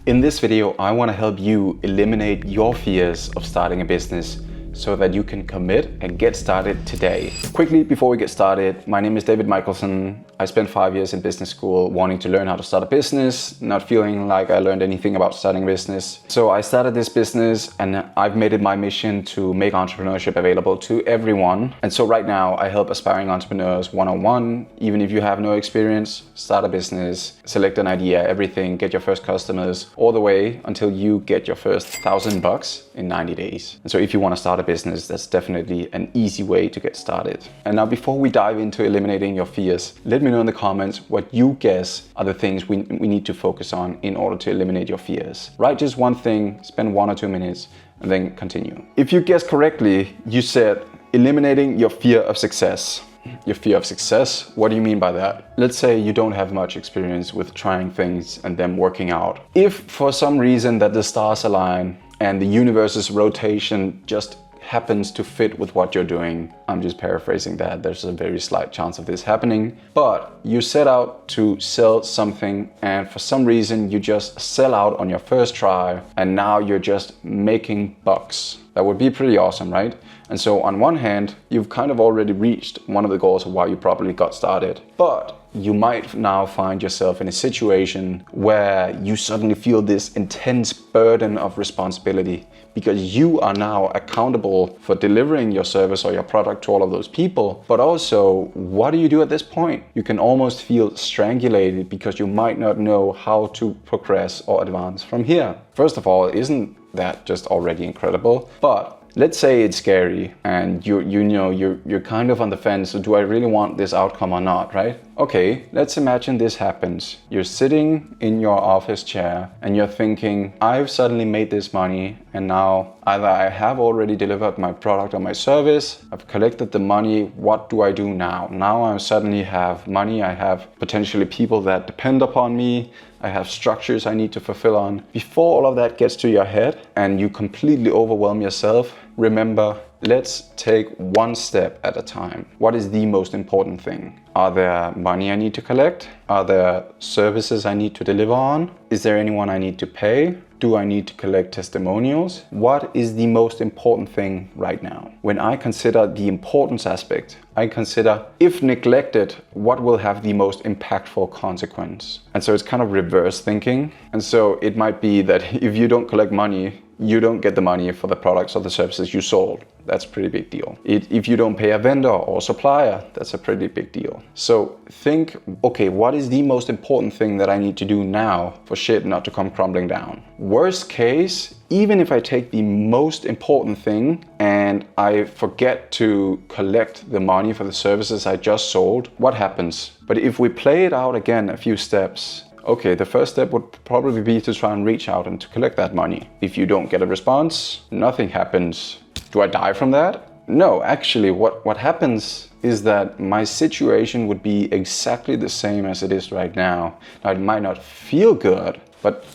In this video, I want to help you eliminate your fears of starting a business so that you can commit and get started today. Quickly, before we get started, my name is David Michelsen. I spent 5 years in business school wanting to learn how to start a business, not feeling like I learned anything about starting a business. So I started this business and I've made it my mission to make entrepreneurship available to everyone. And so right now I help aspiring entrepreneurs one-on-one. Even if you have no experience, start a business, select an idea, everything, get your first customers, all the way until you get your first $1,000 in 90 days. And so if you want to start a business, that's definitely an easy way to get started. And now before we dive into eliminating your fears, let me know in the comments what you guess are the things we need to focus on in order to eliminate your fears. Write just one thing, spend 1 or 2 minutes, and then continue. If you guessed correctly, you said eliminating your fear of success. Your fear of success, what do you mean by that? Let's say you don't have much experience with trying things and them working out. If for some reason that the stars align and the universe's rotation just happens to fit with what you're doing. I'm just paraphrasing that. There's a very slight chance of this happening. But you set out to sell something and for some reason you just sell out on your first try and now you're just making bucks. That would be pretty awesome, right? And so on one hand, you've kind of already reached one of the goals of why you probably got started. But you might now find yourself in a situation where you suddenly feel this intense burden of responsibility because you are now accountable for delivering your service or your product to all of those people. But also, what do you do at this point? You can almost feel strangulated because you might not know how to progress or advance from here. First of all, isn't that just already incredible? But let's say it's scary and you're kind of on the fence. So do I really want this outcome or not, right? Okay, let's imagine this happens. You're sitting in your office chair and you're thinking, I've suddenly made this money and now either I have already delivered my product or my service, I've collected the money, what do I do now? Now I suddenly have money, I have potentially people that depend upon me, I have structures I need to fulfill on. Before all of that gets to your head and you completely overwhelm yourself, remember, let's take one step at a time. What is the most important thing? Are there money I need to collect? Are there services I need to deliver on? Is there anyone I need to pay? Do I need to collect testimonials? What is the most important thing right now? When I consider the importance aspect, I consider if neglected, what will have the most impactful consequence? And so it's kind of reverse thinking. And so it might be that if you don't collect money, you don't get the money for the products or the services you sold. That's a pretty big deal. If you don't pay a vendor or supplier, that's a pretty big deal. So think, okay, what is the most important thing that I need to do now for shit not to come crumbling down? Worst case, even if I take the most important thing and I forget to collect the money for the services I just sold, what happens? But if we play it out again a few steps, okay, the first step would probably be to try and reach out and to collect that money. If you don't get a response, nothing happens. Do I die from that? No, actually, what happens is that my situation would be exactly the same as it is right now. Now, it might not feel good, but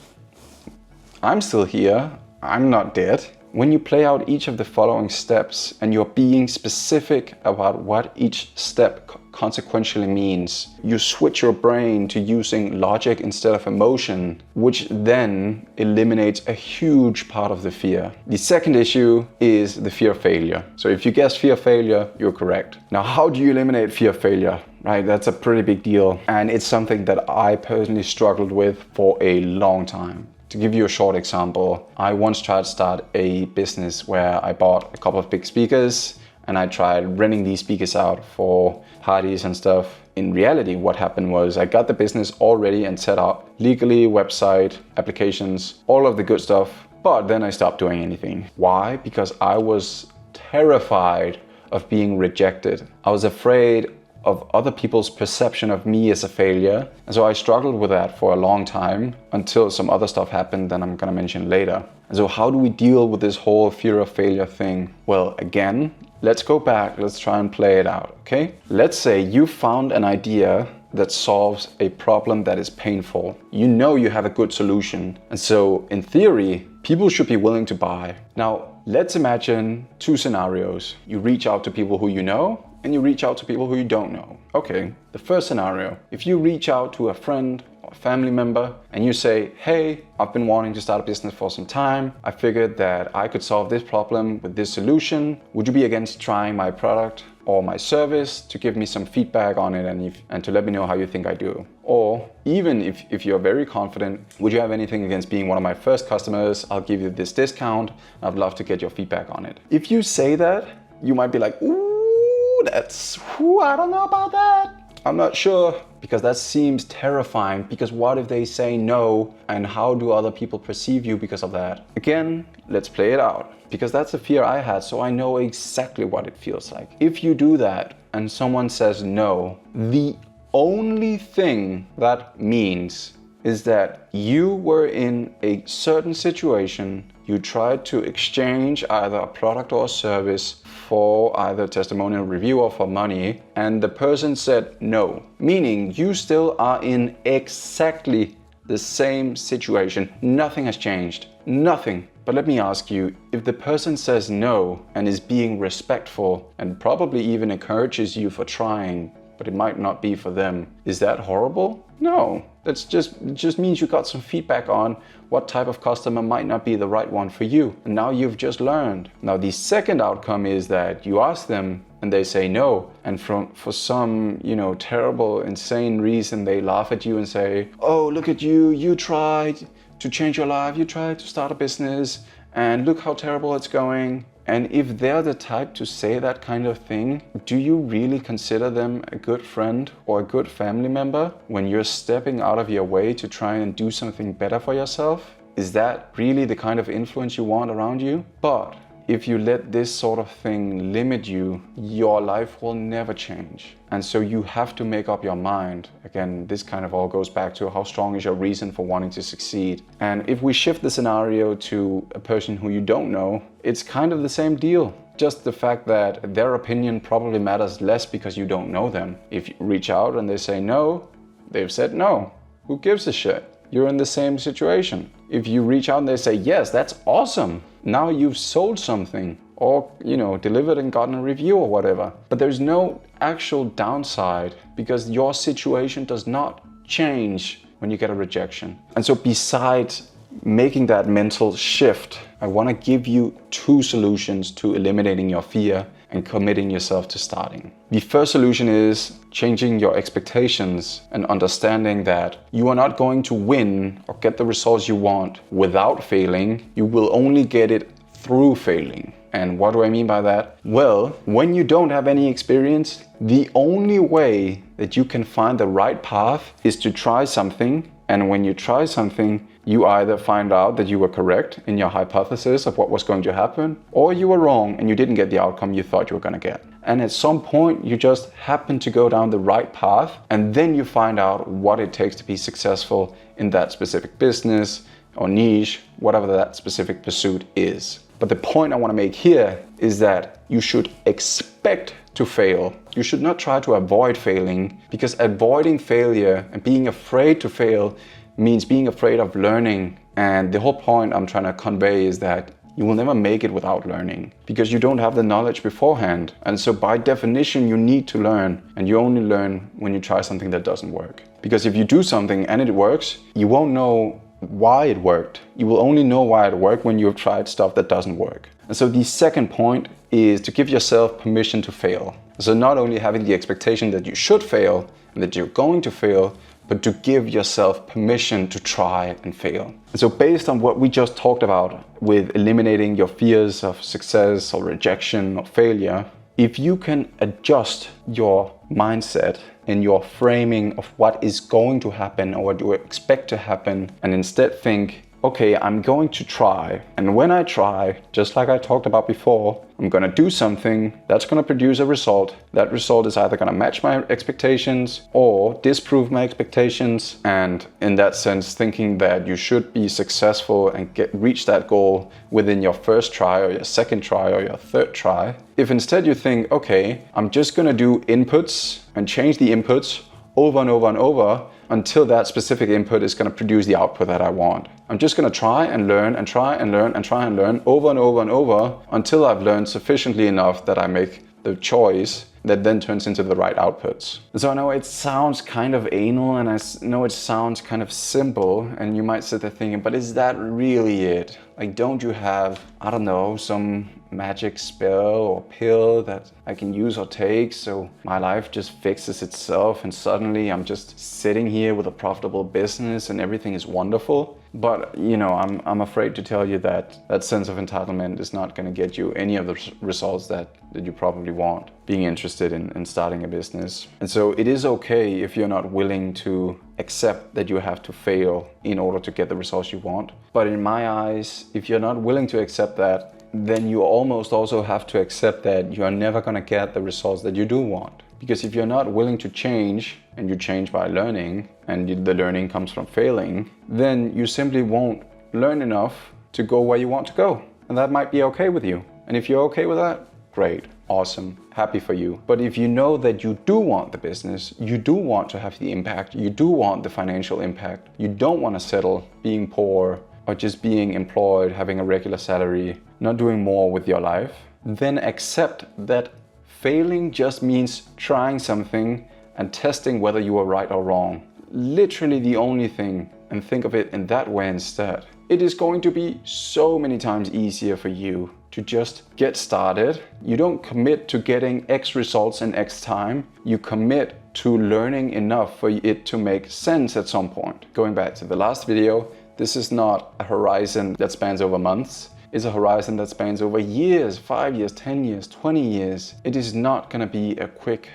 I'm still here. I'm not dead. When you play out each of the following steps and you're being specific about what each step consequentially means, you switch your brain to using logic instead of emotion, which then eliminates a huge part of the fear. The second issue is the fear of failure. So if you guessed fear of failure, you're correct. Now, how do you eliminate fear of failure? Right, that's a pretty big deal. And it's something that I personally struggled with for a long time. To give you a short example, I once tried to start a business where I bought a couple of big speakers and I tried renting these speakers out for parties and stuff. In reality, what happened was I got the business all ready and set up legally, website, applications, all of the good stuff. But then I stopped doing anything. Why? Because I was terrified of being rejected. I was afraid of other people's perception of me as a failure. And so I struggled with that for a long time until some other stuff happened that I'm gonna mention later. And so how do we deal with this whole fear of failure thing? Well, again, let's go back, let's try and play it out, okay? Let's say you found an idea that solves a problem that is painful. You know you have a good solution. And so in theory, people should be willing to buy. Now, let's imagine 2 scenarios. You reach out to people who you know and you reach out to people who you don't know. Okay, the first scenario, if you reach out to a friend a family member, and you say, hey, I've been wanting to start a business for some time. I figured that I could solve this problem with this solution. Would you be against trying my product or my service to give me some feedback on it and to let me know how you think I do? Or even if you're very confident, would you have anything against being one of my first customers? I'll give you this discount. I'd love to get your feedback on it. If you say that, you might be like, ooh, I don't know about that. I'm not sure, because that seems terrifying, because what if they say no, and how do other people perceive you because of that? Again, let's play it out, because that's a fear I had, so I know exactly what it feels like. If you do that and someone says no, the only thing that means is that you were in a certain situation, you tried to exchange either a product or a service for either testimonial review or for money, and the person said no, meaning you still are in exactly the same situation. Nothing has changed, nothing. But let me ask you, if the person says no and is being respectful and probably even encourages you for trying, but it might not be for them, is that horrible? No, it just means you got some feedback on what type of customer might not be the right one for you. And now you've just learned. Now the second outcome is that you ask them and they say no. And for some, terrible, insane reason, they laugh at you and say, oh, look at you, you tried to change your life, you tried to start a business, and look how terrible it's going. And if they're the type to say that kind of thing, do you really consider them a good friend or a good family member when you're stepping out of your way to try and do something better for yourself? Is that really the kind of influence you want around you? But if you let this sort of thing limit you, your life will never change. And so you have to make up your mind. Again, this kind of all goes back to how strong is your reason for wanting to succeed. And if we shift the scenario to a person who you don't know, it's kind of the same deal. Just the fact that their opinion probably matters less because you don't know them. If you reach out and they say no, they've said no. Who gives a shit? You're in the same situation. If you reach out and they say, yes, that's awesome. Now you've sold something or, delivered and gotten a review or whatever. But there's no actual downside because your situation does not change when you get a rejection. And so besides making that mental shift, I want to give you two solutions to eliminating your fear and committing yourself to starting. The first solution is changing your expectations and understanding that you are not going to win or get the results you want without failing. You will only get it through failing. And what do I mean by that? Well, when you don't have any experience, the only way that you can find the right path is to try something. And when you try something, you either find out that you were correct in your hypothesis of what was going to happen, or you were wrong and you didn't get the outcome you thought you were going to get. And at some point, you just happen to go down the right path, and then you find out what it takes to be successful in that specific business or niche, whatever that specific pursuit is. But the point I want to make here is that you should expect to fail. You should not try to avoid failing, because avoiding failure and being afraid to fail means being afraid of learning. And the whole point I'm trying to convey is that you will never make it without learning, because you don't have the knowledge beforehand. And so by definition, you need to learn, and you only learn when you try something that doesn't work. Because if you do something and it works, you won't know why it worked. You will only know why it worked when you've tried stuff that doesn't work. And so the second point is to give yourself permission to fail. So not only having the expectation that you should fail and that you're going to fail, but to give yourself permission to try and fail. And so based on what we just talked about with eliminating your fears of success or rejection or failure, if you can adjust your mindset and your framing of what is going to happen or what you expect to happen, and instead think, okay, I'm going to try. And when I try, just like I talked about before, I'm going to do something that's going to produce a result. That result is either going to match my expectations or disprove my expectations. And in that sense, thinking that you should be successful and reach that goal within your first try or your second try or your third try. If instead you think, okay, I'm just going to do inputs and change the inputs over and over and over until that specific input is going to produce the output that I want. I'm just going to try and learn and try and learn and try and learn over and over and over until I've learned sufficiently enough that I make the choice that then turns into the right outputs. So I know it sounds kind of anal, and I know it sounds kind of simple, and you might sit there thinking, but is that really it? Like, don't you have, I don't know, some magic spell or pill that I can use or take so my life just fixes itself and suddenly I'm just sitting here with a profitable business and everything is wonderful? But you know, I'm afraid to tell you that that sense of entitlement is not going to get you any of the results that you probably want being interested in starting a business. And so it is okay if you're not willing to accept that you have to fail in order to get the results you want. But in my eyes, if you're not willing to accept that, then you almost also have to accept that you are never going to get the results that you do want. Because if you're not willing to change, and you change by learning, and the learning comes from failing, then you simply won't learn enough to go where you want to go. And that might be okay with you. And if you're okay with that, great, awesome, happy for you. But if you know that you do want the business, you do want to have the impact, you do want the financial impact, you don't want to settle being poor or just being employed, having a regular salary, not doing more with your life, then accept that failing just means trying something and testing whether you are right or wrong. Literally the only thing, and think of it in that way instead. It is going to be so many times easier for you to just get started. You don't commit to getting X results in X time. You commit to learning enough for it to make sense at some point. Going back to the last video, this is not a horizon that spans over months. It's a horizon that spans over years, 5 years, 10 years, 20 years. It is not gonna be a quick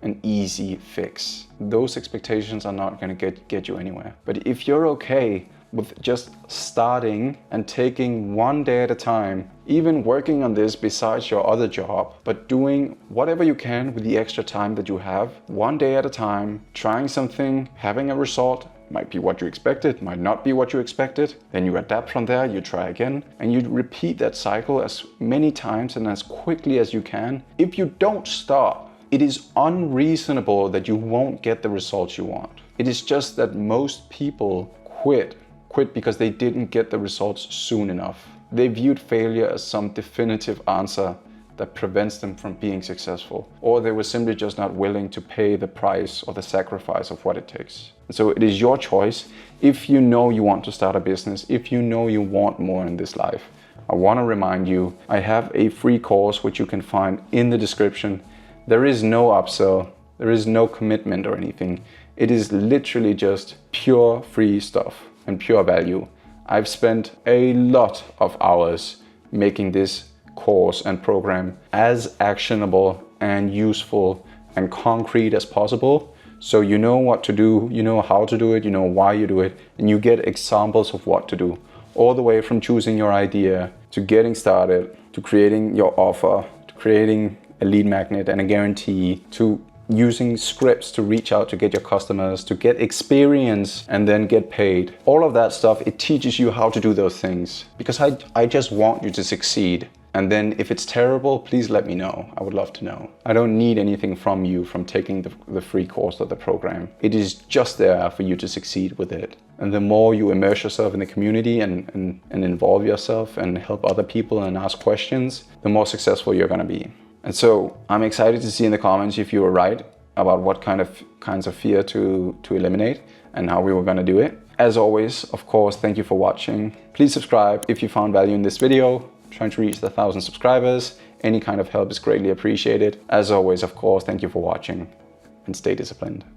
and easy fix. Those expectations are not gonna get you anywhere. But if you're okay with just starting and taking one day at a time, even working on this besides your other job, but doing whatever you can with the extra time that you have, one day at a time, trying something, having a result, might be what you expected, might not be what you expected, then you adapt from there, you try again, and you repeat that cycle as many times and as quickly as you can. If you don't stop, it is unreasonable that you won't get the results you want. It is just that most people quit because they didn't get the results soon enough. They viewed failure as some definitive answer that prevents them from being successful, or they were simply just not willing to pay the price or the sacrifice of what it takes. And so it is your choice. If you know you want to start a business, if you know you want more in this life, I want to remind you, I have a free course which you can find in the description. There is no upsell, there is no commitment or anything. It is literally just pure free stuff and pure value. I've spent a lot of hours making this course and program as actionable and useful and concrete as possible. So you know what to do, you know how to do it, you know why you do it, and you get examples of what to do. All the way from choosing your idea, to getting started, to creating your offer, to creating a lead magnet and a guarantee, to using scripts to reach out to get your customers, to get experience and then get paid. All of that stuff, it teaches you how to do those things. Because I just want you to succeed. And then if it's terrible, please let me know. I would love to know. I don't need anything from you from taking the free course or the program. It is just there for you to succeed with it. And the more you immerse yourself in the community and involve yourself and help other people and ask questions, the more successful you're gonna be. And so I'm excited to see in the comments if you were right about what kinds of fear to eliminate and how we were gonna do it. As always, of course, thank you for watching. Please subscribe if you found value in this video. Trying to reach the 1,000 subscribers. Any kind of help is greatly appreciated. As always, of course, thank you for watching and stay disciplined.